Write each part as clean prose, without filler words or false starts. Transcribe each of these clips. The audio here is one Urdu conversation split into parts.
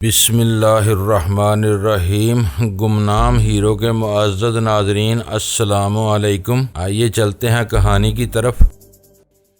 بسم اللہ الرحمن الرحیم۔ گمنام ہیرو کے معزز ناظرین، السلام علیکم۔ آئیے چلتے ہیں کہانی کی طرف۔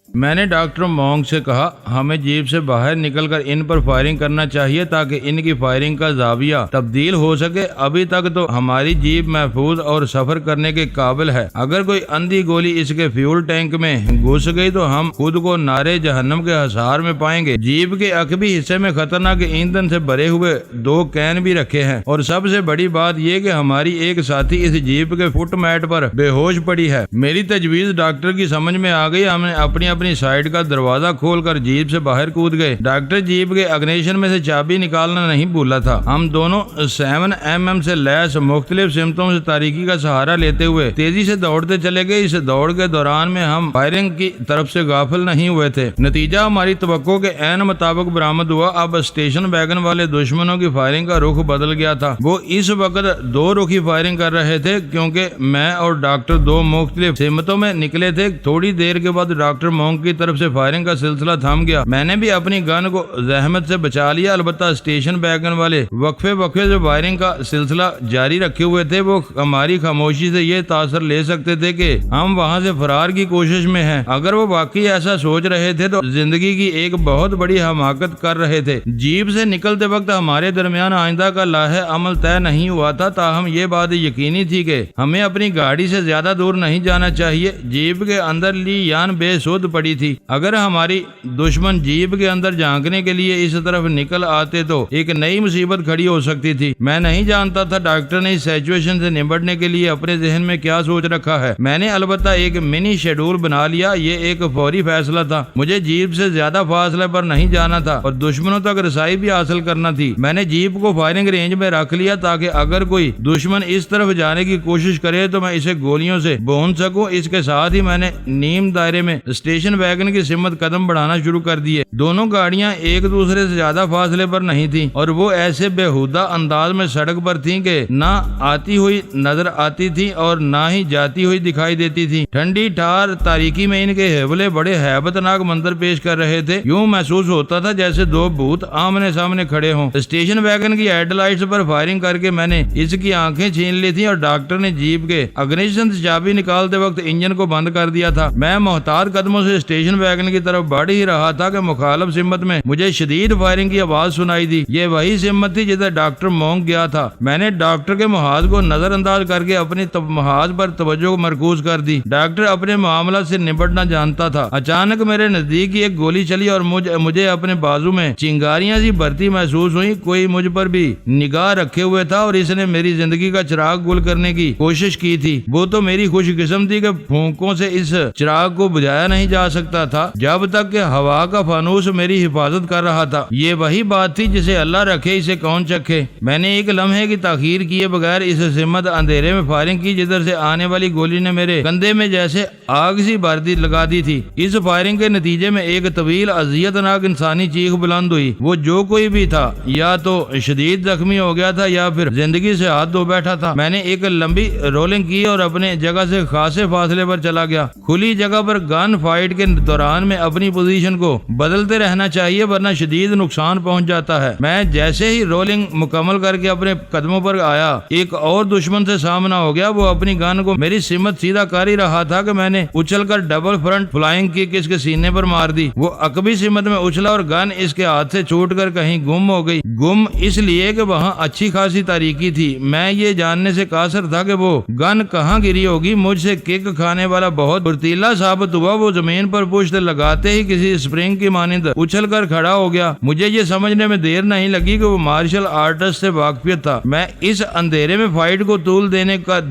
میں نے ڈاکٹر مونگ سے کہا ہمیں جیپ سے باہر نکل کر ان پر فائرنگ کرنا چاہیے تاکہ ان کی فائرنگ کا زاویہ تبدیل ہو سکے۔ ابھی تک تو ہماری جیپ محفوظ اور سفر کرنے کے قابل ہے، اگر کوئی اندھی گولی اس کے فیول ٹینک میں گھس گئی تو ہم خود کو نارے جہنم کے حصار میں پائیں گے۔ جیپ کے عقبی حصے میں خطرناک ایندھن سے بھرے ہوئے 2 کین بھی رکھے ہیں، اور سب سے بڑی بات یہ کہ ہماری ایک ساتھی اس جیپ کے فٹ میٹ پر بے ہوش پڑی ہے۔ میری تجویز ڈاکٹر کی سمجھ میں آ گئی۔ ہم نے اپنی سائیڈ کا دروازہ کھول کر جیپ سے باہر کود گئے۔ ڈاکٹر جیپ کے اگنیشن میں سے چابی نکالنا نہیں بھولا تھا۔ ہم دونوں 7mm سے لیس مختلف سمتوں سے تاریکی کا سہارا لیتے ہوئے تیزی سے دوڑتے چلے گئے۔ اس دوڑ کے دوران میں ہم فائرنگ کی طرف سے غافل نہیں ہوئے تھے۔ نتیجہ ہماری توقع کے عین مطابق برآمد ہوا۔ اب اسٹیشن ویگن والے دشمنوں کی فائرنگ کا رخ بدل گیا تھا۔ وہ اس وقت 2 رخی فائرنگ کر رہے تھے، کیونکہ میں اور ڈاکٹر 2 مختلف سمتوں میں نکلے تھے۔ تھوڑی دیر کے بعد ڈاکٹر مونگ کی طرف سے فائرنگ کا سلسلہ تھم گیا۔ میں نے بھی اپنی گن کو زحمت سے بچا لیا، البتہ اسٹیشن ویگن والے وقفے سے فائرنگ کا سلسلہ جاری رکھے ہوئے تھے۔ وہ ہماری خاموشی سے یہ تاثر لے سکتے تھے کہ ہم وہاں سے فرار کی کوشش میں ہیں۔ اگر وہ واقعی ایسا سوچ رہے تھے تو زندگی کی ایک بہت بڑی حماقت کر رہے تھے۔ جیپ سے نکلتے وقت ہمارے درمیان آئندہ کا لاہے عمل طے نہیں ہوا تھا، تاہم یہ بات یقینی تھی کہ ہمیں اپنی گاڑی سے زیادہ دور نہیں جانا چاہیے۔ جیپ کے اندر لی یان بے سود پڑی تھی۔ اگر ہماری دشمن جیپ کے اندر جھانکنے کے لیے اس طرف نکل آتے تو ایک نئی مصیبت کھڑی ہو سکتی تھی۔ میں نہیں جانتا تھا ڈاکٹر نے اس سچویشن سے نمٹنے کے لیے اپنے ذہن میں کیا سوچ رکھا ہے۔ میں نے البتہ ایک منی شیڈول بنا لیا۔ یہ ایک فوری فیصلہ تھا۔ مجھے جیپ سے زیادہ فاصلے پر نہیں جانا تھا اور دشمنوں تک رسائی بھی حاصل کرنا تھی۔ میں نے جیپ کو فائرنگ رینج میں رکھ لیا تاکہ اگر کوئی دشمن اس طرف جانے کی کوشش کرے تو میں اسے گولیوں سے بھون سکوں۔ اس کے ساتھ ہی میں نے نیم دائرے میں اسٹیشن ویگن کی سمت قدم بڑھانا شروع کر دیے۔ دونوں گاڑیاں ایک دوسرے سے زیادہ فاصلے پر نہیں تھیں اور وہ ایسے بےہودہ انداز میں سڑک پر تھیں کہ نہ آتی ہوئی نظر آتی تھی اور نہ ہی جاتی ہوئی دکھائی دیتی تھی۔ ٹھنڈی ٹھار تاریکی میں ان کے حوالے بڑے ہیبت ناک منظر پیش کر رہے تھے۔ یوں محسوس ہوتا تھا جیسے 2 بھوت آمنے سامنے کھڑے ہوں۔ اسٹیشن ویگن کی ہیڈ لائٹس پر فائرنگ کر کے میں نے اس کی آنکھیں چھین لی تھی اور ڈاکٹر نے جیپ کے اگنیشن سے چابی نکالتے وقت انجن کو بند کر دیا تھا۔ میں محتاط قدموں سے اسٹیشن ویگن کی طرف بڑھ ہی رہا تھا کہ مخالف سمت میں مجھے شدید فائرنگ کی آواز سنائی دی۔ یہ وہی سمت تھی جدھر ڈاکٹر مونگ گیا تھا۔ میں نے ڈاکٹر کے محاذ کو نظر انداز کر کے اپنی محاذ پر توجہ مرکوز کر دی۔ ڈاکٹر اپنے معاملات سے نبٹنا جانتا تھا۔ اچانک میرے نزدیک ایک گولی چلی اور مجھے اپنے بازو میں چنگاریاں سی بھرتی محسوس ہوئی۔ کوئی مجھ پر بھی نگاہ رکھے ہوئے تھا اور اس نے میری زندگی کا چراغ گل کرنے کی کوشش کی تھی۔ وہ تو میری خوش قسمتی کہ پھونکوں سے اس چراغ کو بجھایا نہیں جا سکتا تھا جب تک کہ ہوا کا فانوس میری حفاظت کر رہا تھا۔ یہ وہی بات تھی جسے اللہ رکھے اسے کون چکھے۔ میں نے ایک لمحے کی تاخیر کیے بغیر اس سمت اندھیرے میں فائرنگ کی جدھر سے آنے والی گولی نے میرے کندھے میں جیسے آگ سی بردی لگا دی تھی۔ اس فائرنگ کے نتیجے میں ایک طویل اذیت ناک انسانی چیخ بلند ہوئی۔ وہ جو کوئی بھی تھا یا تو شدید زخمی ہو گیا تھا یا پھر زندگی سے ہاتھ دھو بیٹھا تھا۔ میں نے ایک لمبی رولنگ کی اور اپنے جگہ سے خاصے فاصلے پر چلا گیا۔ کھلی جگہ پر گن فائٹ کے دوران میں اپنی پوزیشن کو بدلتے رہنا چاہیے ورنہ شدید نقصان پہنچ جاتا ہے۔ میں جیسے ہی رولنگ مکمل کر کے اپنے قدموں پر آیا، ایک اور دشمن سے سامنا ہو گیا۔ وہ اپنی گن کو میری سمت سیدھا کر ہی رہا تھا کہ میں نے اچھل کر ڈبل فرنٹ فلائنگ کک اس کے سینے پر مار دی۔ وہ عقبی سمت میں اچھلا اور گن اس کے ہاتھ سے چھوٹ کر کہیں گم ہو گئی۔ گم اس لیے کہ وہاں اچھی خاصی تاریکی تھی۔ میں یہ جاننے سے قاصر تھا کہ وہ گن کہاں گری ہوگی۔ مجھ سے کک کھانے والا بہت پھرتیلا ثابت ہوا۔ وہ زمین پر پشت لگاتے ہی کسی اسپرنگ کی مانند اچھل کر کھڑا ہو گیا۔ مجھے یہ سمجھنے میں دیر نہیں لگی کہ وہ مارشل آرٹسٹ سے واقفیت تھا۔ میں اس اندھیرے میں فائٹ کو طول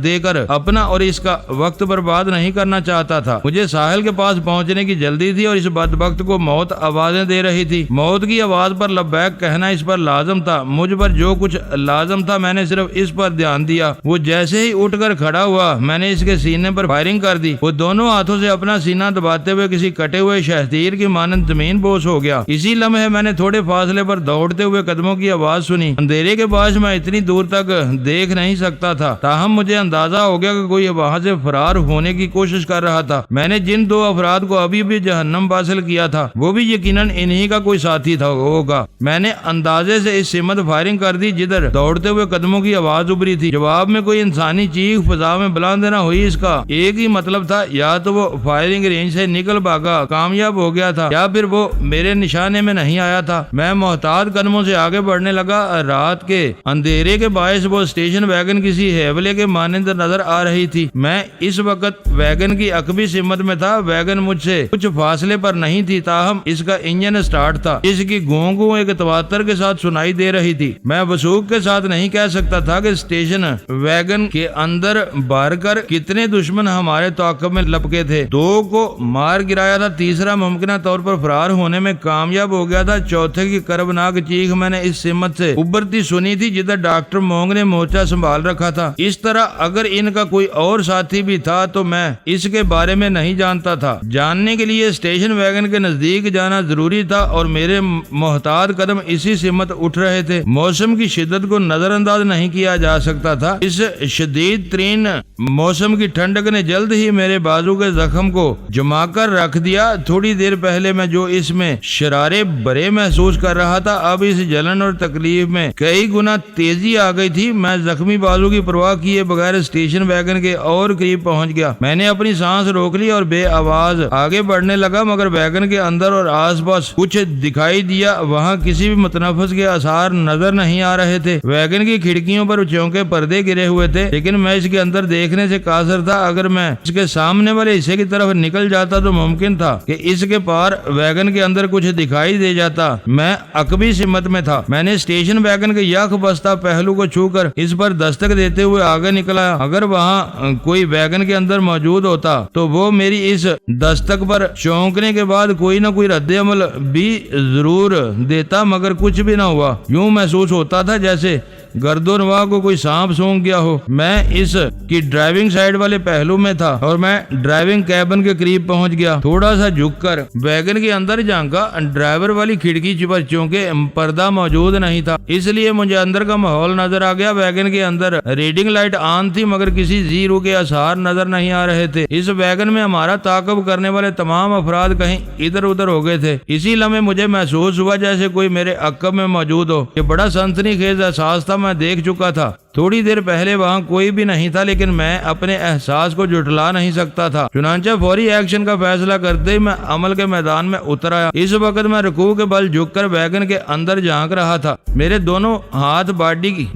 دے کر اپنا اور اس کا وقت برباد نہیں کرنا چاہتا تھا۔ مجھے ساحل کے پاس پہنچنے کی جلدی تھی اور اس بدبخت کو موت آوازیں دے رہی تھی۔ موت کی آواز پر لبیک کہنا اس پر لازم تھا۔ مجھ پر جو کچھ لازم تھا میں نے صرف اس پر دھیان دیا۔ وہ جیسے ہی اٹھ کر کھڑا ہوا میں نے اس کے سینے پر فائرنگ کر دی۔ وہ دونوں ہاتھوں سے اپنا سینہ دباتے ہوئے ہوئے کسی کٹے ہوئے شہتیر کی مانند زمین بوس ہو گیا۔ اسی لمحے میں نے تھوڑے فاصلے پر دوڑتے ہوئے قدموں کی آواز سنی۔ اندھیرے کے باعث میں اتنی دور تک دیکھ نہیں سکتا تھا، تاہم مجھے اندازہ ہو گیا کہ کوئی وہاں سے فرار ہونے کی کوشش کر رہا تھا۔ میں نے جن دو افراد کو ابھی بھی جہنم حاصل کیا تھا وہ بھی یقیناً انہی کا کوئی ساتھی تھا ہوگا۔ میں نے اندازے سے اس سمت فائرنگ کر دی جدھر دوڑتے ہوئے قدموں کی آواز ابری تھی۔ جواب میں کوئی انسانی چیخ فضا میں بلند نہ ہوئی۔ اس کا ایک ہی مطلب تھا، یا تو وہ فائرنگ رینج سے نکل بھاگا، کامیاب ہو گیا تھا، یا پھر وہ میرے نشانے میں نہیں آیا تھا۔ میں محتاط قدموں سے آگے بڑھنے لگا۔ رات کے اندھیرے کے باعث وہ اسٹیشن ویگن کسی ہیولے کے مانند نظر آ رہی تھی۔ میں اس وقت ویگن کی عقبی سمت میں تھا۔ ویگن مجھ سے کچھ فاصلے پر نہیں تھی، تاہم اس کا انجن سٹارٹ تھا، جس کی گوں ایک تواتر کے ساتھ سنائی دے رہی تھی۔ میں وثوق کے ساتھ نہیں کہہ سکتا تھا کہ اسٹیشن ویگن کے اندر بھر کر کتنے دشمن ہمارے تعاقب میں لپکے تھے۔ دو کو مار گرایا تھا، تیسرا ممکنہ طور پر فرار ہونے میں کامیاب ہو گیا تھا، چوتھے کی کربناک چیخ میں نے اس سمت سے ابھرتی سنی تھی جدھر ڈاکٹر مونگ نے مورچہ سنبھال رکھا تھا۔ اس طرح اگر ان کا کوئی اور ساتھی بھی تھا تو میں اس کے بارے میں نہیں جانتا تھا۔ جاننے کے لیے اسٹیشن ویگن کے نزدیک جانا ضروری تھا اور میرے محتاط قدم اسی سمت اٹھ رہے تھے۔ موسم کی شدت کو نظر انداز نہیں کیا جا سکتا تھا۔ اس شدید ترین موسم کی ٹھنڈک نے جلد ہی میرے بازو کے زخم کو جما کر رکھ دیا۔ تھوڑی دیر پہلے میں جو اس میں شرارے برے محسوس کر رہا تھا، اب اس جلن اور تکلیف میں کئی گنا تیزی آ گئی تھی۔ میں زخمی بازو کی پرواہ کیے بغیر اسٹیشن ویگن کے اور قریب پہنچ گیا۔ میں نے اپنی سانس روک لی اور بے آواز آگے بڑھنے لگا، مگر ویگن کے اندر اور آس پاس کچھ دکھائی دیا۔ وہاں کسی بھی متنفس کے آثار نظر نہیں آ رہے تھے۔ ویگن کی کھڑکیوں پر چونکے پردے گرے ہوئے تھے، لیکن میں اس کے اندر دیکھنے سے قاصر تھا۔ اگر میں اس کے سامنے والے حصے کی طرف نکل جاتا تو ممکن تھا کہ اس کے پار ویگن کے اندر کچھ دکھائی دے جاتا۔ میں عقبی سمت میں تھا۔ میں نے اسٹیشن ویگن کے یک بستہ پہلو کو چھو کر اس پر دستک دیتے ہوئے آگے نکلا۔ اگر وہاں کوئی ویگن کے اندر موجود ہوتا تو وہ میری اس دستک پر چونکنے کے بعد کوئی نہ کوئی رد عمل بھی ضرور دیتا، مگر کچھ بھی نہ ہوا۔ یوں محسوس ہوتا تھا جیسے گرد و نواح کو کوئی سانپ سونگ گیا ہو۔ میں اس کی ڈرائیونگ سائیڈ والے پہلو میں تھا اور میں ڈرائیونگ کیبن کے قریب پہنچ گیا۔ تھوڑا سا جھک کر ویگن کے اندر جھانکا۔ ڈرائیور والی کھڑکی پر چونکہ پردہ موجود نہیں تھا، اس لیے مجھے اندر کا ماحول نظر آ گیا۔ ویگن کے اندر ریڈنگ لائٹ آن تھی، مگر کسی زیرو کے آثار نظر نہیں آ رہے تھے۔ اس ویگن میں ہمارا تعاقب کرنے والے تمام افراد کہیں ادھر ادھر ہو گئے تھے۔ اسی لمحے مجھے محسوس ہوا جیسے کوئی میرے عقب میں موجود ہو۔ یہ بڑا سنسنی خیز احساس تھا۔ میں دیکھ چکا تھا تھوڑی دیر پہلے وہاں کوئی بھی نہیں تھا، لیکن میں اپنے احساس کو جھٹلا نہیں سکتا تھا۔ چنانچہ فوری ایکشن کا فیصلہ کرتے ہی میں عمل کے میدان میں اتر آیا۔ اس وقت میں رکوع کے بل جھک کر ویگن کے اندر جھانک رہا تھا۔ میرے دونوں ہاتھ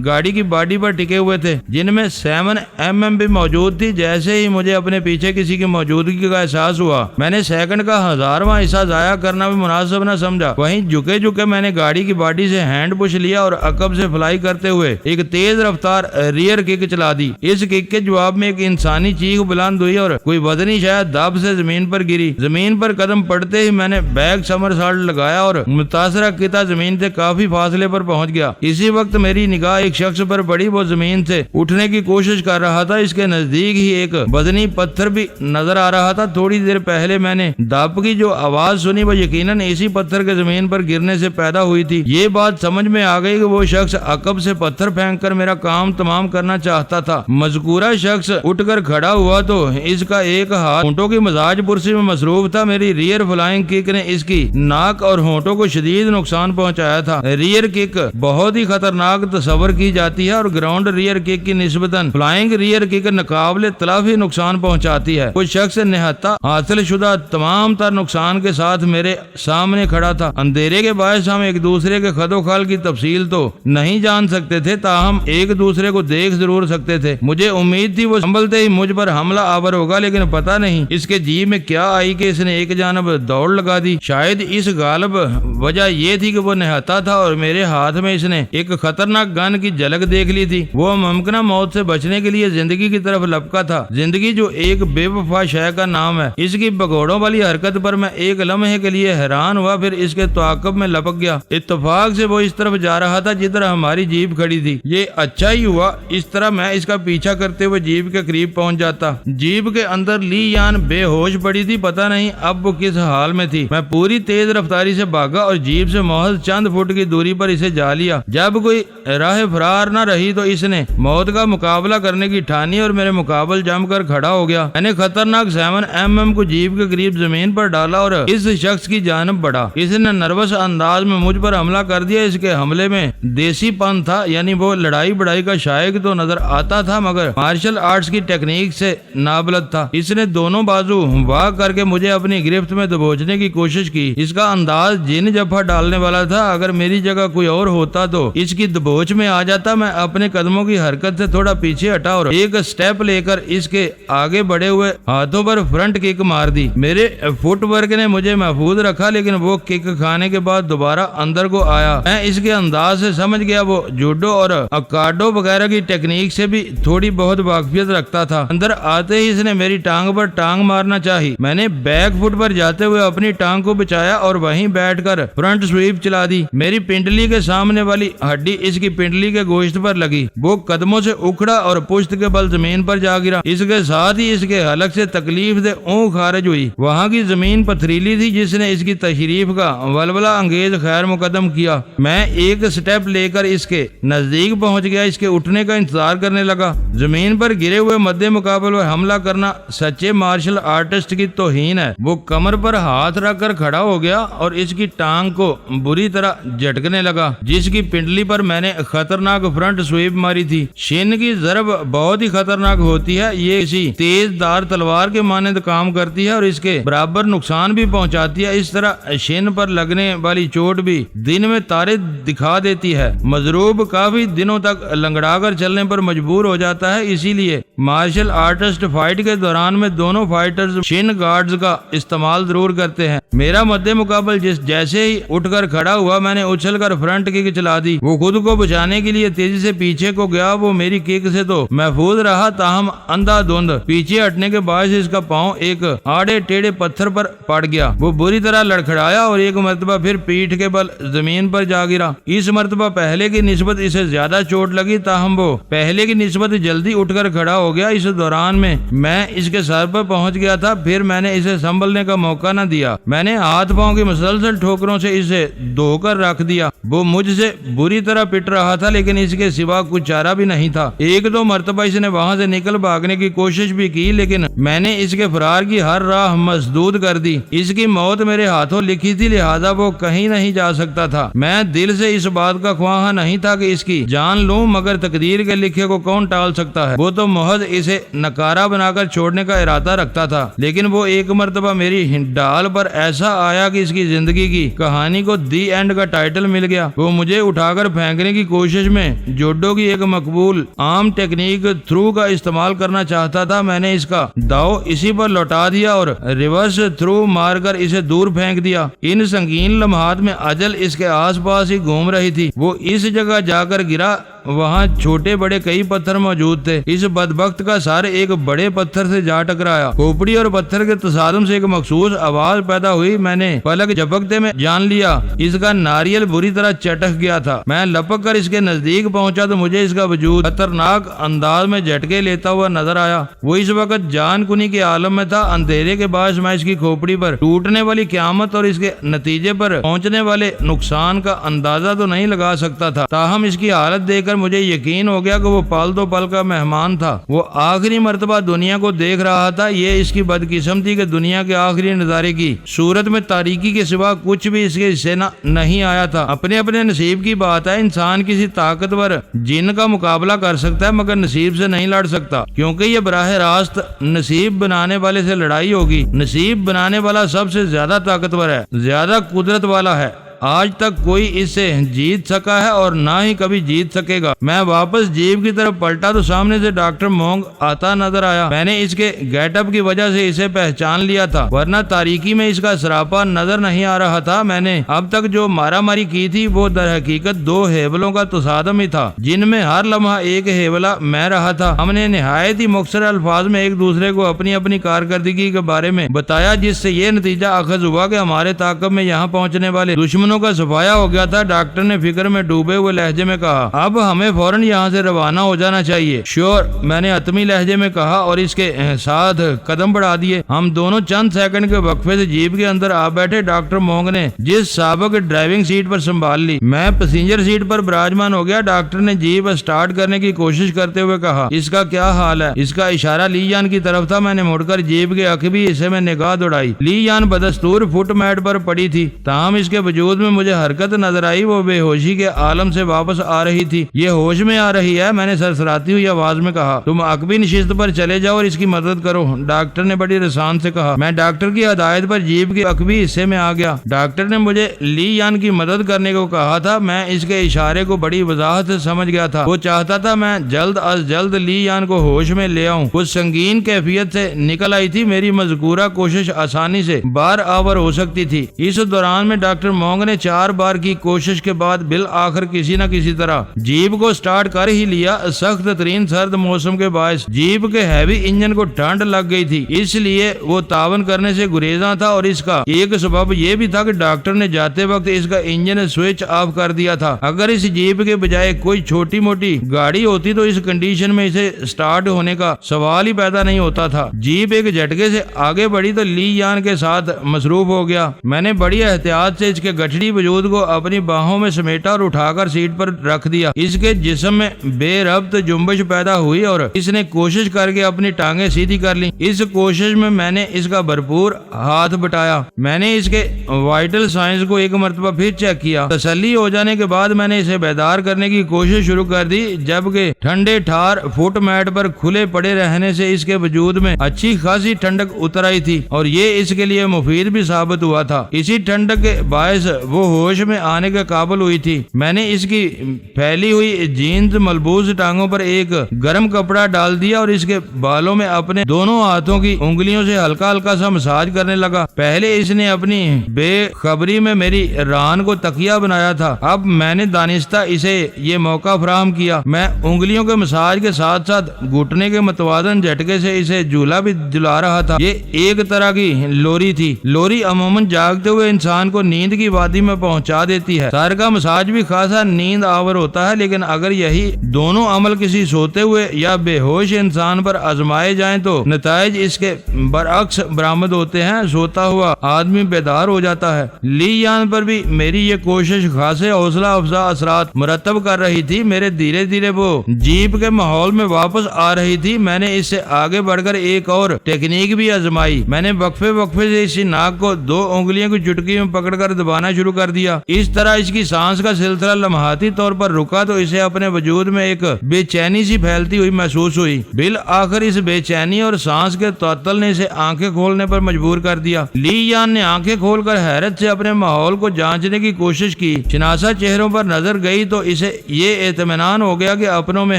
گاڑی کی باڈی پر ٹکے ہوئے تھے، جن میں 7mm بھی موجود تھی۔ جیسے ہی مجھے اپنے پیچھے کسی کی موجودگی کا احساس ہوا، میں نے سیکنڈ کا 1000واں حصہ ضائع کرنا بھی مناسب نہ سمجھا۔ وہیں جھکے میں نے گاڑی کی باڈی سے ہینڈ پش لیا اور عقب سے فلائی کرتے ہوئے ایک تیز رفتار ریئر کک چلا دی۔ اس کک کے جواب میں ایک انسانی چیخ بلند ہوئی اور کوئی وزنی شاید دب سے زمین پر گری۔ زمین پر قدم پڑتے ہی میں نے بیک سمرسالٹ لگایا اور متاثرہ قطعہ زمین سے کافی فاصلے پر پہنچ گیا۔ اسی وقت میری نگاہ ایک شخص پر پڑی۔ وہ زمین سے اٹھنے کی کوشش کر رہا تھا۔ اس کے نزدیک ہی ایک وزنی پتھر بھی نظر آ رہا تھا۔ تھوڑی دیر پہلے میں نے دب کی جو آواز سنی وہ یقیناً اسی پتھر کے زمین پر گرنے سے پیدا ہوئی تھی۔ یہ بات سمجھ میں آ گئی کہ وہ شخص عقب سے پتھر پھینک کر میرا کام تمام کرنا چاہتا تھا۔ مذکورہ شخص اٹھ کر کھڑا ہوا تو اس کا ایک ہاتھ ہونٹوں کی مزاج پرسی میں مصروف تھا۔ میری ریئر فلائنگ کک نے اس کی ناک اور ہونٹوں کو شدید نقصان پہنچایا تھا۔ ریئر کک بہت ہی خطرناک تصور کی جاتی ہے اور گراؤنڈ ریئر کک کی نسبتاً فلائنگ ریئر کک ناقابل تلافی نقصان پہنچاتی ہے۔ کوئی شخص نہتا حاصل شدہ تمام تر نقصان کے ساتھ میرے سامنے کھڑا تھا۔ اندھیرے کے باعث ہم ایک دوسرے کے خد و خال کی تفصیل تو نہیں جان سکتے تھے، تاہم ایک دوسرے کو دیکھ ضرور سکتے تھے۔ مجھے امید تھی وہ سنبھلتے ہی مجھ پر حملہ آور ہوگا، لیکن پتہ نہیں اس کے جی میں کیا آئی کہ اس نے ایک جانب دوڑ لگا دی۔ شاید اس غالب وجہ یہ تھی کہ وہ نہتا تھا اور میرے ہاتھ میں اس نے ایک خطرناک گن کی جھلک دیکھ لی تھی۔ وہ ممکنہ موت سے بچنے کے لیے زندگی کی طرف لپکا تھا، زندگی جو ایک بے وفا شے کا نام ہے۔ اس کی بگوڑوں والی حرکت پر میں ایک لمحے کے لیے حیران ہوا، پھر اس کے تعاقب میں لپک گیا۔ اتفاق سے وہ اس طرف جا رہا تھا جدھر ہماری جیپ کھڑی تھی۔ یہ اچھا ایسا ہی ہوا۔ اس طرح میں اس کا پیچھا کرتے ہوئے جیپ کے قریب پہنچ جاتا۔ جیپ کے اندر لی یان بے ہوش پڑی تھی، پتہ نہیں اب وہ کس حال میں تھی۔ میں پوری تیز رفتاری سے بھاگا اور جیپ سے محض چند فٹ کی دوری پر اسے جا لیا۔ جب کوئی راہ فرار نہ رہی تو اس نے موت کا مقابلہ کرنے کی ٹھانی اور میرے مقابل جم کر کھڑا ہو گیا۔ میں نے خطرناک 7mm کو جیپ کے قریب زمین پر ڈالا اور اس شخص کی جانب بڑھا۔ اس نے نروس انداز میں مجھ پر حملہ کر دیا۔ اس کے حملے میں دیسی پن تھا، یعنی وہ لڑائی بڑائی کا شائق تو نظر آتا تھا مگر مارشل آرٹس کی ٹیکنیک سے نابلد تھا۔ اس نے دونوں بازو واہ کر کے مجھے اپنی گرفت میں دبوچنے کی کوشش کی۔ اس کا انداز جن جفا ڈالنے والا تھا۔ اگر میری جگہ کوئی اور ہوتا تو اس کی دبوچ میں آ جاتا۔ میں اپنے قدموں کی حرکت سے تھوڑا پیچھے ہٹا اور ایک سٹیپ لے کر اس کے آگے بڑھے ہوئے ہاتھوں پر فرنٹ کک مار دی۔ میرے فٹ ورک نے مجھے محفوظ رکھا، لیکن وہ کک کھانے کے بعد دوبارہ اندر کو آیا۔ میں اس کے انداز سے سمجھ گیا وہ جوڈو اور اکاڈو وغیرہ کی ٹیکنیک سے بھی تھوڑی بہت واقفیت رکھتا تھا۔ اندر آتے ہی اس نے میری ٹانگ پر ٹانگ مارنا چاہی۔ میں نے بیک فٹ پر جاتے ہوئے اپنی ٹانگ کو بچایا اور وہیں بیٹھ کر فرنٹ سویپ چلا دی۔ میری پنڈلی کے سامنے والی ہڈی اس کی پنڈلی کے گوشت پر لگی۔ وہ قدموں سے اکھڑا اور پشت کے بل زمین پر جا گرا۔ اس کے ساتھ ہی اس کے حلق سے تکلیف دہ اون خارج ہوئی۔ وہاں کی زمین پتھریلی تھی جس نے اس کی تشریف کا ولولہ انگیز خیر مقدم کیا۔ میں ایک سٹیپ لے کر اس کے نزدیک پہنچ گیا۔ اس کے اٹھنے کا انتظار کرنے لگا۔ زمین پر گرے ہوئے مد مقابل پر حملہ کرنا سچے مارشل آرٹسٹ کی توہین ہے۔ وہ کمر پر ہاتھ رکھ کر کھڑا ہو گیا اور اس کی ٹانگ کو بری طرح جھٹکنے لگا جس کی پنڈلی پر میں نے خطرناک فرنٹ سویپ ماری تھی۔ شین کی ضرب بہت ہی خطرناک ہوتی ہے۔ یہ کسی تیز دار تلوار کے مانند کام کرتی ہے اور اس کے برابر نقصان بھی پہنچاتی ہے۔ اس طرح شین پر لگنے والی چوٹ بھی دن میں تارے دکھا دیتی ہے۔ مضروب کافی دنوں تک لنگڑا کر چلنے پر مجبور ہو جاتا ہے۔ اسی لیے مارشل آرٹسٹ فائٹ کے دوران میں دونوں فائٹرز شین گارڈز کا استعمال ضرور کرتے ہیں۔ میرا مد مقابل جیسے ہی اٹھ کر کھڑا ہوا میں نے اچھل کر فرنٹ کک چلا دی۔ وہ خود کو بچانے کے لیے تیزی سے پیچھے کو گیا۔ وہ میری کک سے تو محفوظ رہا تاہم اندھا دھند پیچھے ہٹنے کے باعث اس کا پاؤں ایک آڑے ٹیڑے پتھر پر پڑ گیا۔ وہ بری طرح لڑکھڑایا اور ایک مرتبہ پھر پیٹھ کے بل زمین پر جا گرا۔ اس مرتبہ پہلے کی نسبت اسے زیادہ چوٹ لگی تاہم وہ پہلے کی نسبت جلدی اٹھ کر کھڑا ہو گیا۔ اس دوران میں اس کے سر پر پہنچ گیا تھا۔ پھر میں نے اسے سنبھلنے کا موقع نہ دیا۔ میں نے ہاتھ پاؤں کی مسلسل ٹھوکروں سے اسے دھو کر رکھ دیا۔ وہ مجھ سے بری طرح پٹ رہا تھا لیکن اس کے سوا کچھ چارہ بھی نہیں تھا۔ ایک دو مرتبہ اس نے وہاں سے نکل بھاگنے کی کوشش بھی کی لیکن میں نے اس کے فرار کی ہر راہ مسدود کر دی۔ اس کی موت میرے ہاتھوں لکھی تھی لہذا وہ کہیں نہیں جا سکتا تھا۔ میں دل سے اس بات کا خواہاں نہیں تھا کہ اس کی جان لوں مگر تقدیر کے لکھے کو کون ٹال سکتا ہے۔ وہ تو محض اسے نکارہ بنا کر چھوڑنے کا ارادہ رکھتا تھا لیکن وہ ایک مرتبہ میری ڈال پر ایسا آیا کہ اس کی زندگی کی کہانی کو دی اینڈ کا ٹائٹل مل گیا۔ وہ مجھے اٹھا کر پھینکنے کی کوشش میں جوڈو کی ایک مقبول عام ٹیکنیک تھرو کا استعمال کرنا چاہتا تھا۔ میں نے اس کا داؤ اسی پر لوٹا دیا اور ریورس تھرو مار کر اسے دور پھینک دیا۔ ان سنگین لمحات میں اجل اس کے آس پاس ہی گھوم رہی تھی۔ وہ اس جگہ جا کر گرا، وہاں چھوٹے بڑے کئی پتھر موجود تھے۔ اس بدبخت کا سر ایک بڑے پتھر سے جا ٹکرایا۔ کھوپڑی اور پتھر کے تصادم سے ایک مخصوص آواز پیدا ہوئی۔ میں نے پلک جھپکتے میں جان لیا اس کا ناریل بری طرح چٹک گیا تھا۔ میں لپک کر اس کے نزدیک پہنچا تو مجھے اس کا وجود خطرناک انداز میں جھٹکے لیتا ہوا نظر آیا۔ وہ اس وقت جان کنی کے عالم میں تھا۔ اندھیرے کے باعث میں اس کی کھوپڑی پر ٹوٹنے والی قیامت اور اس کے نتیجے پر پہنچنے والے نقصان کا اندازہ تو نہیں لگا سکتا تھا تاہم اس کی حالت دیکھ کر مجھے یقین ہو گیا کہ وہ پل دو پل کا مہمان تھا۔ وہ آخری مرتبہ دنیا کو دیکھ رہا تھا۔ یہ اس کی بدقسمتی کہ دنیا کے آخری نظارے کی صورت میں تاریکی کے سوا کچھ بھی اس کے حصے نہیں آیا تھا۔ اپنے اپنے نصیب کی بات ہے۔ انسان کسی طاقتور جن کا مقابلہ کر سکتا ہے مگر نصیب سے نہیں لڑ سکتا کیونکہ یہ براہ راست نصیب بنانے والے سے لڑائی ہوگی۔ نصیب بنانے والا سب سے زیادہ طاقتور ہے، زیادہ قدرت والا ہے۔ آج تک کوئی اس سے جیت سکا ہے اور نہ ہی کبھی جیت سکے گا۔ میں واپس جیب کی طرف پلٹا تو سامنے سے ڈاکٹر مونگ آتا نظر آیا۔ میں نے اس کے گیٹ اپ کی وجہ سے اسے پہچان لیا تھا ورنہ تاریکی میں اس کا سراپا نظر نہیں آ رہا تھا۔ میں نے اب تک جو مارا ماری کی تھی وہ در حقیقت دو ہیولوں کا تصادم ہی تھا جن میں ہر لمحہ ایک ہیولا میں رہا تھا۔ ہم نے نہایت ہی مختصر الفاظ میں ایک دوسرے کو اپنی اپنی کارکردگی کے بارے میں بتایا جس سے یہ نتیجہ اخذ ہوا کہ ہمارے طاقت میں یہاں پہنچنے والے دشمنوں دونوں کا صفایا ہو گیا تھا۔ ڈاکٹر نے فکر میں ڈوبے ہوئے لہجے میں کہا، اب ہمیں فوراً یہاں سے روانہ ہو جانا چاہیے۔ شور، میں نے حتمی لہجے میں کہا اور اس کے ساتھ قدم بڑھا دیے۔ ہم دونوں چند سیکنڈ کے وقفے سے جیپ کے اندر آ بیٹھے۔ ڈاکٹر مونگ نے جس سابق ڈرائیونگ سیٹ پر سنبھال لی، میں پیسنجر سیٹ پر براجمان ہو گیا۔ ڈاکٹر نے جیپ اسٹارٹ کرنے کی کوشش کرتے ہوئے کہا، اس کا کیا حال ہے؟ اس کا اشارہ لی یان کی طرف تھا۔ میں نے مڑ کر جیپ کے عقبی حصے میں نگاہ دوڑائی۔ لی یان بدستور فٹ میٹ پر پڑی تھی، تاہم اس کے وجود میں مجھے حرکت نظر آئی۔ وہ بے ہوشی کے عالم سے واپس آ رہی تھی۔ یہ ہوش میں آ رہی ہے، میں نے سرسراتی ہوئی آواز میں کہا۔ تم عقبی نشست پر چلے جاؤ اور اس کی مدد کرو، ڈاکٹر نے بڑی رسان سے کہا۔ میں ڈاکٹر کی ہدایت پر جیپ کے عقبی حصے میں آ گیا۔ ڈاکٹر نے مجھے لی یان کی مدد کرنے کو کہا تھا۔ میں اس کے اشارے کو بڑی وضاحت سے سمجھ گیا تھا۔ وہ چاہتا تھا میں جلد از جلد لی یان کو ہوش میں لے آؤں۔ کچھ سنگین کیفیت سے نکل آئی تھی۔ میری مذکورہ کوشش آسانی سے بار آور ہو سکتی تھی۔ اس دوران میں ڈاکٹر مونگ نے 4 بار کی کوشش کے بعد بالآخر کسی نہ کسی طرح جیپ کو سٹارٹ کر ہی لیا۔ سخت ترین سرد موسم کے باعث جیپ کے ہیوی انجن کو ٹھنڈ لگ گئی تھی، اس لیے وہ تعاون کرنے سے گریزاں تھا، اور اس کا ایک سبب یہ بھی تھا کہ ڈاکٹر نے جاتے وقت اس کا انجن سوئچ آف کر دیا تھا۔ اگر اس جیپ کے بجائے کوئی چھوٹی موٹی گاڑی ہوتی تو اس کنڈیشن میں اسے سٹارٹ ہونے کا سوال ہی پیدا نہیں ہوتا تھا۔ جیپ ایک جھٹکے سے آگے بڑھی تو لی یان کے ساتھ مصروف ہو گیا۔ میں نے بڑی احتیاط سے اس کے گٹھڑی وجود کو اپنی باہوں میں سمیٹا اور اٹھا کر سیٹ پر رکھ دیا۔ اس کے جسم میں بے ربط جنبش پیدا ہوئی اور اس نے کوشش کر کے اپنی ٹانگیں سیدھی کر لی۔ اس کوشش میں نے اس کا بھرپور ہاتھ بٹایا۔ میں نے اس کے وائٹل سائنس کو ایک مرتبہ پھر چیک کیا۔ تسلی ہو جانے کے بعد میں نے اسے بیدار کرنے کی کوشش شروع کر دی، جبکہ ٹھنڈے ٹھار فٹ میٹ پر کھلے پڑے رہنے سے اس کے وجود میں اچھی خاصی ٹھنڈک اتر آئی تھی، اور یہ اس کے لیے مفید بھی ثابت ہوا تھا۔ اسی ٹھنڈک کے باعث وہ ہوش میں آنے کے قابل ہوئی تھی۔ میں نے اس کی پھیلی ہوئی جینز ملبوس ٹانگوں پر ایک گرم کپڑا ڈال دیا اور اس کے بالوں میں اپنے دونوں ہاتھوں کی انگلیوں سے ہلکا ہلکا سا مساج کرنے لگا۔ پہلے اس نے اپنی بے خبری میں میری ران کو تکیہ بنایا تھا، اب میں نے دانستہ اسے یہ موقع فراہم کیا۔ میں انگلیوں کے مساج کے ساتھ ساتھ گھٹنے کے متوازن جھٹکے سے اسے جھولا بھی جلا رہا تھا۔ یہ ایک طرح کی لوری تھی۔ لوری عموماً جاگتے ہوئے انسان کو نیند کی وادی میں پہنچا دیتی ہے۔ سر کا مساج بھی خاصا نیند آور ہوتا ہے، لیکن اگر یہی دونوں عمل کسی سوتے ہوئے یا بے ہوش انسان پر آزمائے جائیں تو نتائج اس کے برعکس برآمد ہوتے ہیں۔ سوتا ہوا آدمی بیدار ہو جاتا ہے۔ لی یان پر بھی میری یہ کوشش خاصے حوصلہ افزا اثرات مرتب کر رہی تھی۔ میرے دھیرے دھیرے وہ جیپ کے ماحول میں واپس آ رہی تھی۔ میں نے اس سے آگے بڑھ کر ایک اور ٹیکنیک بھی آزمائی۔ میں نے وقفے سے اسی ناک کو 2 انگلیوں کی چٹکی میں پکڑ کر دبانا شروع کر دیا۔ اس طرح اس کی سانس کا سلسلہ لمحاتی طور پر رکا تو اسے اپنے وجود میں ایک بے چینی سی پھیلتی ہوئی محسوس ہوئی۔ بالآخر اس بے چینی اور سانس کے تعطل نے اسے آنکھیں کھولنے پر مجبور کر دیا۔ لی یان نے آنکھیں کھول کر حیرت سے اپنے ماحول کو جانچنے کی کوشش کی۔ شناسا چہروں پر نظر گئی تو اسے یہ اطمینان ہو گیا کہ اپنوں میں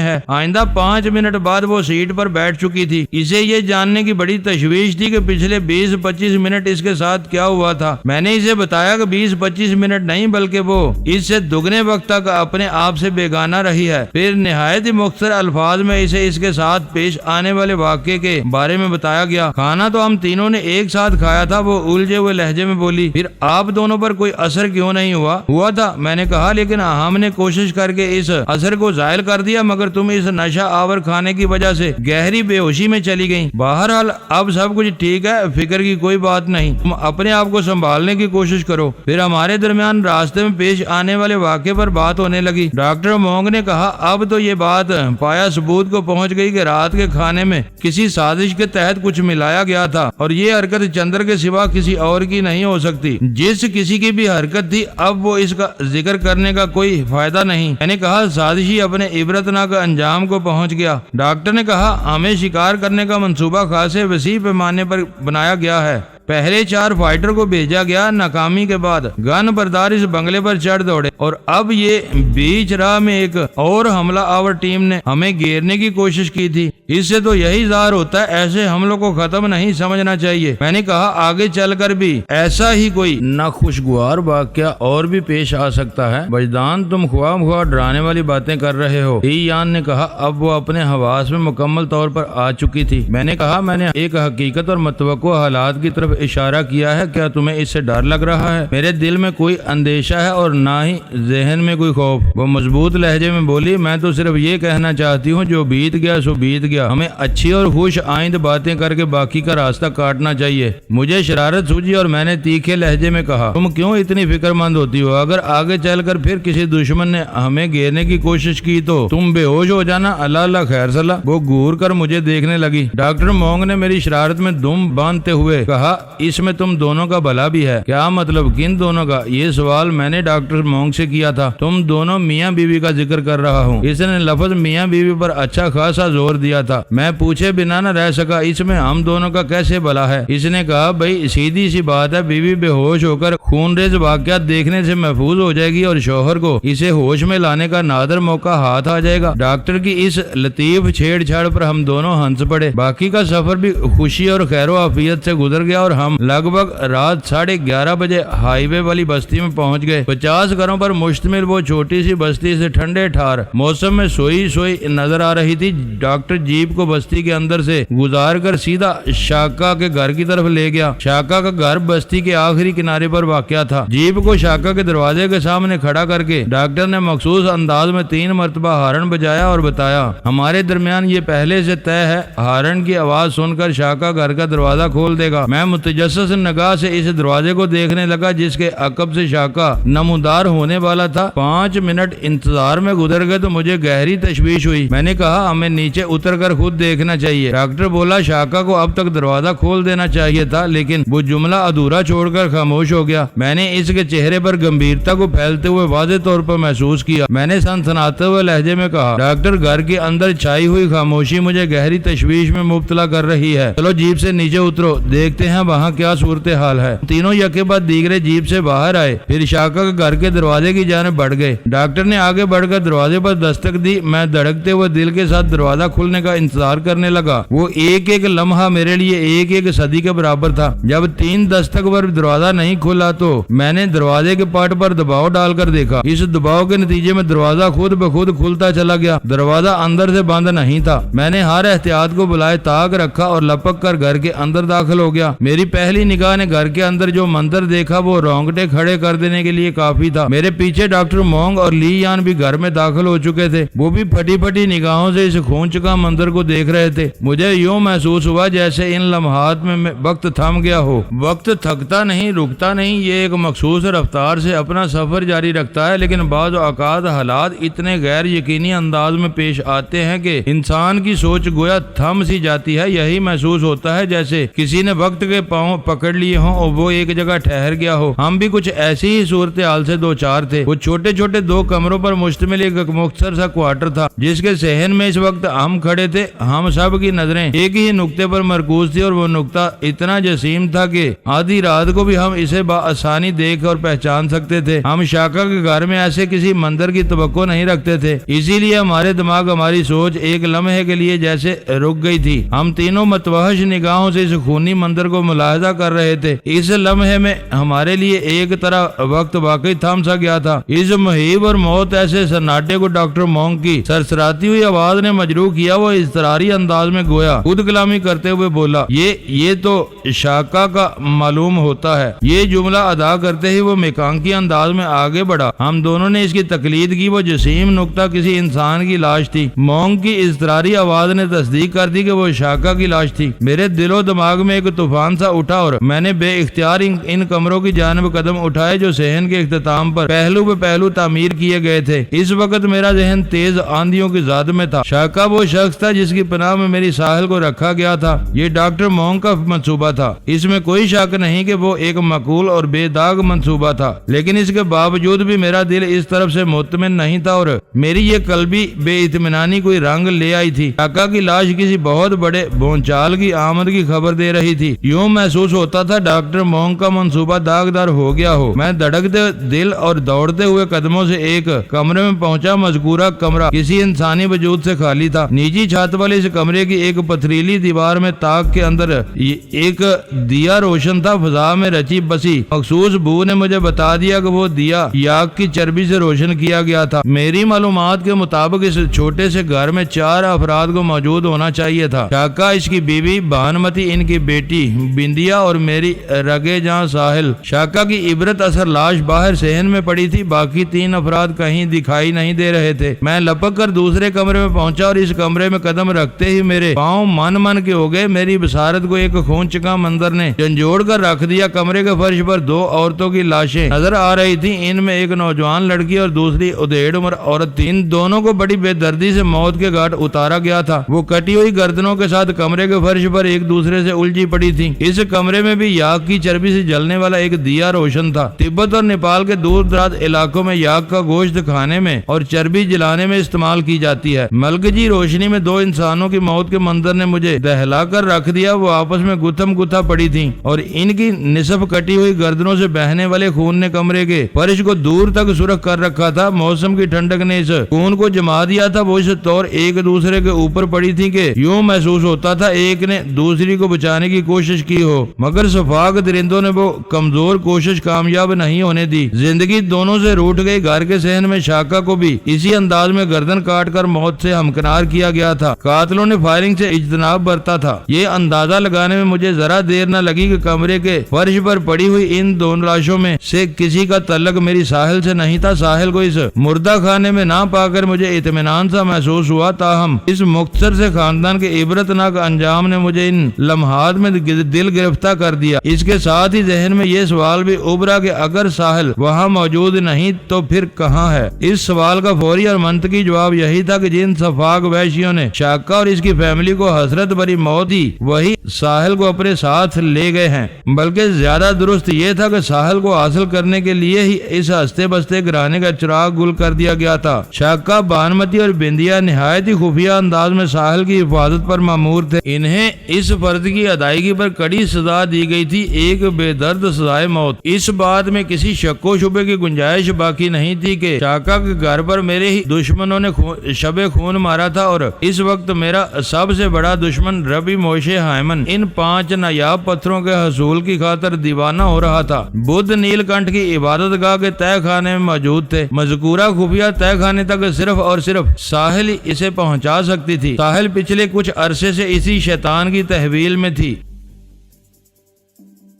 ہے۔ آئندہ 5 منٹ بعد وہ سیٹ پر بیٹھ چکی تھی۔ اسے یہ جاننے کی بڑی تشویش تھی کہ پچھلے 20-25 منٹ اس کے ساتھ کیا ہوا تھا۔ میں نے اسے بتایا کہ 20-25 منٹ نہیں بلکہ وہ اس سے دگنے وقت تک اپنے آپ سے بیگانہ رہی ہے۔ پھر نہایت ہی مختصر الفاظ میں اسے اس کے ساتھ پیش آنے والے واقعے کے بارے میں بتایا گیا۔ کھانا تو ہم تینوں نے ایک ساتھ کھایا تھا، وہ الجھے ہوئے لہجے میں بولی۔ پھر آپ دونوں پر کوئی اثر کیوں نہیں ہوا تھا، میں نے کہا، لیکن ہم نے کوشش کر کے اس اثر کو زائل کر دیا، مگر تم اس نشہ آور کھانے کی وجہ سے گہری بے ہوشی میں چلی گئی۔ بہرحال اب سب کچھ ٹھیک ہے، فکر کی کوئی بات نہیں، تم اپنے آپ کو سنبھالنے کی کوشش کرو۔ پھر ہمارے درمیان راستے میں پیش آنے والے واقعے پر بات ہونے لگی۔ ڈاکٹر مونگ نے کہا، اب تو یہ بات پایا ثبوت کو پہنچ گئی کہ رات کے کھانے میں کسی سازش کے تحت کچھ ملایا گیا تھا، اور یہ حرکت چندر کے سوا کسی اور کی نہیں ہو سکتی۔ جس کسی کی بھی حرکت تھی، اب وہ اس کا ذکر کرنے کا کوئی فائدہ نہیں۔ میں نے کہا، سازشی اپنے عبرتناک انجام کو پہنچ گیا۔ ڈاکٹر نے کہا، ہمیں شکار کرنے کا منصوبہ خاصے وسیع پیمانے پر بنایا گیا ہے۔ پہلے 4 فائٹر کو بھیجا گیا۔ ناکامی کے بعد گن بردار اس بنگلے پر چڑھ دوڑے، اور اب یہ بیچ راہ میں ایک اور حملہ آور ٹیم نے ہمیں گھیرنے کی کوشش کی تھی۔ اس سے تو یہی ظاہر ہوتا ہے ایسے حملوں کو ختم نہیں سمجھنا چاہیے۔ میں نے کہا، آگے چل کر بھی ایسا ہی کوئی ناخوشگوار واقعہ اور بھی پیش آ سکتا ہے۔ وجدان، تم خواہ ڈرانے والی باتیں کر رہے ہو، لی یان نے کہا۔ اب وہ اپنے حواس میں مکمل طور پر آ چکی تھی۔ میں نے کہا، میں نے ایک حقیقت اور متوقع حالات کی طرف طرف اشارہ کیا ہے، کیا تمہیں اس سے ڈر لگ رہا ہے؟ میرے دل میں کوئی اندیشہ ہے اور نہ ہی ذہن میں کوئی خوف۔ وہ مضبوط لہجے میں بولی، میں تو صرف یہ کہنا چاہتی ہوں جو بیت گیا سو بیت گیا، ہمیں اچھی اور خوش آئند باتیں کر کے باقی کا راستہ کاٹنا چاہیے۔ مجھے شرارت سوجی اور میں نے تیکھے لہجے میں کہا، تم کیوں اتنی فکر مند ہوتی ہو؟ اگر آگے چل کر پھر کسی دشمن نے ہمیں گھیرنے کی کوشش کی تو تم بے ہوش ہو جانا۔ اللہ اللہ خیر صلاح۔ وہ گور کر مجھے دیکھنے لگی۔ ڈاکٹر مونگ نے میری شرارت میں دم باندھتے ہوئے کہا، اس میں تم دونوں کا بھلا بھی ہے۔ کیا مطلب؟ کن دونوں کا؟ یہ سوال میں نے ڈاکٹر مونگ سے کیا تھا۔ تم دونوں میاں بیوی کا ذکر کر رہا ہوں۔ اس نے لفظ میاں بیوی پر اچھا خاصا زور دیا تھا۔ میں پوچھے بنا نہ رہ سکا، اس میں ہم دونوں کا کیسے بھلا ہے؟ اس نے کہا، بھائی سیدھی سی بات ہے، بیوی بے ہوش ہو کر خون ریز واقعات دیکھنے سے محفوظ ہو جائے گی اور شوہر کو اسے ہوش میں لانے کا نادر موقع ہاتھ آ جائے گا۔ ڈاکٹر کی اس لطیف چھیڑ چھاڑ پر ہم دونوں ہنس پڑے۔ باقی کا سفر بھی خوشی اور خیر و عافیت سے گزر گیا اور ہم لگ بھگ رات 11:30 بجے ہائی وے والی بستی میں پہنچ گئے۔ 50 گھروں پر مشتمل وہ چھوٹی سی بستی سے ٹھنڈے ٹھار موسم میں سوئی نظر آ رہی تھی۔ ڈاکٹر جیپ کو بستی کے اندر سے گزار کر سیدھا شاکا کے گھر کی طرف لے گیا۔ شاکا کا گھر بستی کے آخری کنارے پر واقع تھا۔ جیپ کو شاکا کے دروازے کے سامنے کھڑا کر کے ڈاکٹر نے مخصوص انداز میں 3 مرتبہ ہارن بجایا اور بتایا، ہمارے درمیان یہ پہلے سے طے ہے، ہارن کی آواز سن کر شاکا گھر کا دروازہ کھول دے گا۔ میں متجسس نگاہ سے اس دروازے کو دیکھنے لگا جس کے عقب سے شاکا نمودار ہونے والا تھا۔ 5 منٹ انتظار میں گزر گئے تو مجھے گہری تشویش ہوئی۔ میں نے کہا، ہمیں نیچے اتر کر خود دیکھنا چاہیے۔ ڈاکٹر بولا، شاکا کو اب تک دروازہ کھول دینا چاہیے تھا، لیکن وہ جملہ ادھورا چھوڑ کر خاموش ہو گیا۔ میں نے اس کے چہرے پر گمبھیرتا کو پھیلتے ہوئے واضح طور پر محسوس کیا۔ میں نے سنسناتے ہوئے لہجے میں کہا، ڈاکٹر گھر کے اندر چھائی ہوئی خاموشی مجھے گہری تشویش میں مبتلا کر رہی ہے۔ چلو جیپ سے نیچے اترو، دیکھتے ہیں وہاں کیا صورتحال ہے۔ تینوں یکے بعد دیگرے جیپ سے باہر آئے، پھر شاکا کے گھر کے دروازے کی جانب بڑھ گئے۔ ڈاکٹر نے آگے بڑھ کر دروازے پر دستک دی۔ میں دھڑکتے ہوئے دل کے ساتھ دروازہ کھلنے کا انتظار کرنے لگا۔ وہ ایک ایک لمحہ میرے لیے ایک صدی کے برابر تھا۔ جب 3 دستک پر دروازہ نہیں کھلا تو میں نے دروازے کے پٹ پر دباؤ ڈال کر دیکھا۔ اس دباؤ کے نتیجے میں دروازہ خود بخود کھلتا چلا گیا۔ دروازہ اندر سے بند نہیں تھا۔ میں نے ہر احتیاط کو بلائے طاق رکھا اور لپک کر گھر کے اندر داخل ہو گیا۔ میری پہلی نگاہ نے گھر کے اندر جو منظر دیکھا وہ رونگٹے کھڑے کر دینے کے لیے کافی تھا۔ میرے پیچھے ڈاکٹر مونگ اور لی یان بھی گھر میں داخل ہو چکے تھے۔ وہ بھی پھٹی پھٹی نگاہوں سے اس خون چکا منظر کو دیکھ رہے تھے۔ مجھے یوں محسوس ہوا جیسے ان لمحات میں وقت تھم گیا ہو۔ وقت تھکتا نہیں، رکتا نہیں، یہ ایک مخصوص رفتار سے اپنا سفر جاری رکھتا ہے، لیکن بعض اوقات حالات اتنے غیر یقینی انداز میں پیش آتے ہیں کہ انسان کی سوچ گویا تھم سی جاتی ہے۔ یہی محسوس ہوتا ہے جیسے کسی نے وقت کے پاؤں پکڑ لیے ہوں اور وہ ایک جگہ ٹھہر گیا ہو۔ ہم بھی کچھ ایسی ہی صورتحال سے دوچار تھے۔ وہ چھوٹے چھوٹے 2 کمروں پر مشتمل ایک مختصر سا کوارٹر تھا جس کے صحن میں اس وقت ہم کھڑے تھے۔ ہم سب کی نظریں ایک ہی نقطے پر مرکوز تھی اور وہ نقطہ اتنا جسیم تھا کہ آدھی رات کو بھی ہم اسے بآسانی دیکھ اور پہچان سکتے تھے۔ ہم شاکا کے گھر میں ایسے کسی منظر کی توقع نہیں رکھتے تھے، اسی لیے ہمارے دماغ، ہماری سوچ ایک لمحے کے لیے جیسے رک گئی تھی۔ ہم تینوں متوحش نگاہوں سے اس خونی منظر کو ملاحظہ کر رہے تھے۔ اس لمحے میں ہمارے لیے ایک طرح وقت واقعی تھم سا گیا تھا۔ اس مہیب اور موت ایسے سناٹے کو ڈاکٹر مونگ کی سرسراتی ہوئی آواز نے مجروح کیا۔ وہ اضطراری انداز میں گویا خود کلامی کرتے ہوئے بولا، یہ تو شاکا کا معلوم ہوتا ہے۔ یہ جملہ ادا کرتے ہی وہ میکانکی انداز میں آگے بڑھا۔ ہم دونوں نے اس کی تقلید کی۔ وہ جسیم نقطہ کسی انسان کی لاش تھی۔ مونگ کی اضطراری آواز نے تصدیق کر دی کہ وہ شاکا کی لاش تھی۔ میرے دل و دماغ میں ایک طوفان سا اٹھا اور میں نے بے اختیار ان کمروں کی جانب قدم اٹھائے جو صحن کے اختتام پر پہلو بے پہلو تعمیر کیے گئے تھے۔ اس وقت میرا ذہن تیز آندھیوں کی ذات میں تھا۔ شاکا وہ شخص تھا جس کی پناہ میں میری ساحل کو رکھا گیا تھا۔ یہ ڈاکٹر مونگ کا منصوبہ تھا۔ اس میں کوئی شک نہیں کہ وہ ایک معقول اور بے داغ منصوبہ تھا، لیکن اس کے باوجود بھی میرا دل اس طرف سے مطمئن نہیں تھا اور میری یہ قلبی بے اطمینانی کوئی رنگ لے آئی تھی۔ شاکا کی لاش کسی بہت بڑے بھونچال کی آمد کی خبر دے رہی تھی۔ یوں محسوس ہوتا تھا ڈاکٹر مونگ کا منصوبہ داغدار ہو گیا ہو۔ میں دھڑکتے دل اور دوڑتے ہوئے قدموں سے ایک کمرے میں پہنچا۔ مذکورہ کمرہ کسی انسانی وجود سے خالی تھا۔ نیچی چھت والے اس کمرے کی ایک پتھریلی دیوار میں تاک کے اندر ایک دیا روشن تھا۔ فضا میں رچی بسی مخصوص بو نے مجھے بتا دیا کہ وہ دیا یاک کی چربی سے روشن کیا گیا تھا۔ میری معلومات کے مطابق اس چھوٹے سے گھر میں 4 افراد کو موجود ہونا چاہیے تھا۔ شاکا، اس کی بیوی بھانمتی، ان کی بیٹی بندیا اور میری رگے جہاں ساحل۔ شاکا کی عبرت اثر لاش باہر صحن میں پڑی تھی، باقی 3 افراد کہیں دکھائی نہیں دے رہے تھے۔ میں لپک کر دوسرے کمرے میں پہنچا اور اس کمرے میں قدم رکھتے ہی میرے پاؤں من کے ہو گئے۔ میری بصارت کو ایک خون چکا منظر نے جھنجھوڑ کر رکھ دیا۔ کمرے کے فرش پر 2 عورتوں کی لاشیں نظر آ رہی تھی، ان میں ایک نوجوان لڑکی اور دوسری ادھیڑ عمر عورت تھی۔ ان دونوں کو بڑی بے دردی سے موت کے گھاٹ اتارا گیا تھا۔ وہ کٹی ہوئی گردنوں کے ساتھ کمرے کے فرش پر ایک دوسرے سے الجھی پڑی تھی۔ اس کمرے میں بھی یاک کی چربی سے جلنے والا ایک دیا روشن تھا۔ تبت اور نیپال کے دور دراز علاقوں میں یاک کا گوشت کھانے میں اور چربی جلانے میں استعمال کی جاتی ہے۔ ملگجی روشنی میں 2 انسانوں کی موت کے منظر نے مجھے دہلا کر رکھ دیا۔ وہ آپس میں گتھم گتھا پڑی تھیں اور ان کی نصف کٹی ہوئی گردنوں سے بہنے والے خون نے کمرے کے فرش کو دور تک سرخ کر رکھا تھا۔ موسم کی ٹھنڈک نے اس خون کو جما دیا تھا۔ وہ اس طور ایک دوسرے کے اوپر پڑی تھی کہ یوں محسوس ہوتا تھا ایک نے دوسری کو بچانے کی کوشش کی ہو، مگر سفاق درندوں نے وہ کمزور کوشش کامیاب نہیں ہونے دی۔ زندگی دونوں سے روٹ گئی۔ گھر کے صحن میں شاکا کو بھی اسی انداز میں گردن کاٹ کر موت سے ہمکنار کیا گیا تھا۔ قاتلوں نے فائرنگ سے اجتناب برتا تھا۔ یہ اندازہ لگانے میں مجھے ذرا دیر نہ لگی کہ کمرے کے فرش پر پڑی ہوئی ان 2 لاشوں میں سے کسی کا تعلق میری ساحل سے نہیں تھا۔ ساحل کو اس مردہ خانے میں نہ پا کر مجھے اطمینان سا محسوس ہوا، تاہم اس مختصر سے خاندان کے عبرت ناک انجام نے مجھے ان لمحات میں دل گرفتہ کر دیا۔ اس کے ساتھ ہی ذہن میں یہ سوال بھی ابھرا کہ اگر ساحل وہاں موجود نہیں تو پھر کہاں ہے؟ اس سوال کا فوری اور منطقی جواب یہی تھا کہ جن سفاک وحشیوں نے شاکا اور اس کی فیملی کو حسرت بھری موت دی، وہی ساحل کو اپنے ساتھ لے گئے ہیں۔ بلکہ زیادہ درست یہ تھا کہ ساحل کو حاصل کرنے کے لیے ہی اس ہستے بستے گھرانے کا چراغ گل کر دیا گیا تھا۔ شاکا، بانمتی اور بندیا نہایت ہی خفیہ انداز میں ساحل کی حفاظت پر مامور تھے۔ انہیں اس فرض کی ادائیگی پر کڑی سزا دی گئی تھی، ایک بے درد سزائے موت۔ اس بات میں کسی شک و شبے کی گنجائش باقی نہیں تھی کہ شاکا کے گھر پر میرے ہی دشمنوں نے شب خون مارا تھا، اور اس وقت میرا سب سے بڑا دشمن ربی موشے ہائمن ان 5 نایاب پتھروں کے حصول کی خاطر دیوانہ ہو رہا تھا۔ بدھ نیل کنٹھ کی عبادت گاہ کے تہہ خانے میں موجود تھے۔ مذکورہ خفیہ تہہ خانے تک صرف اور صرف ساحل ہی اسے پہنچا سکتی تھی۔ ساحل پچھلے کچھ عرصے سے اسی شیطان کی تحویل میں تھی۔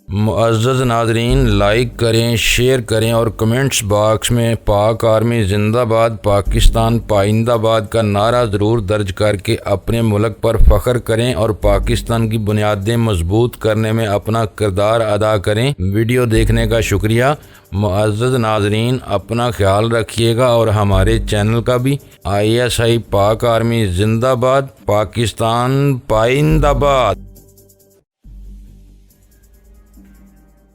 معزز ناظرین، لائک کریں، شیئر کریں اور کمنٹس باکس میں پاک آرمی زندہ باد، پاکستان پائندہ باد کا نعرہ ضرور درج کر کے اپنے ملک پر فخر کریں اور پاکستان کی بنیادیں مضبوط کرنے میں اپنا کردار ادا کریں۔ ویڈیو دیکھنے کا شکریہ۔ معزز ناظرین، اپنا خیال رکھیے گا اور ہمارے چینل کا بھی۔ ISI پاک آرمی زندہ باد، پاکستان پائندہ باد۔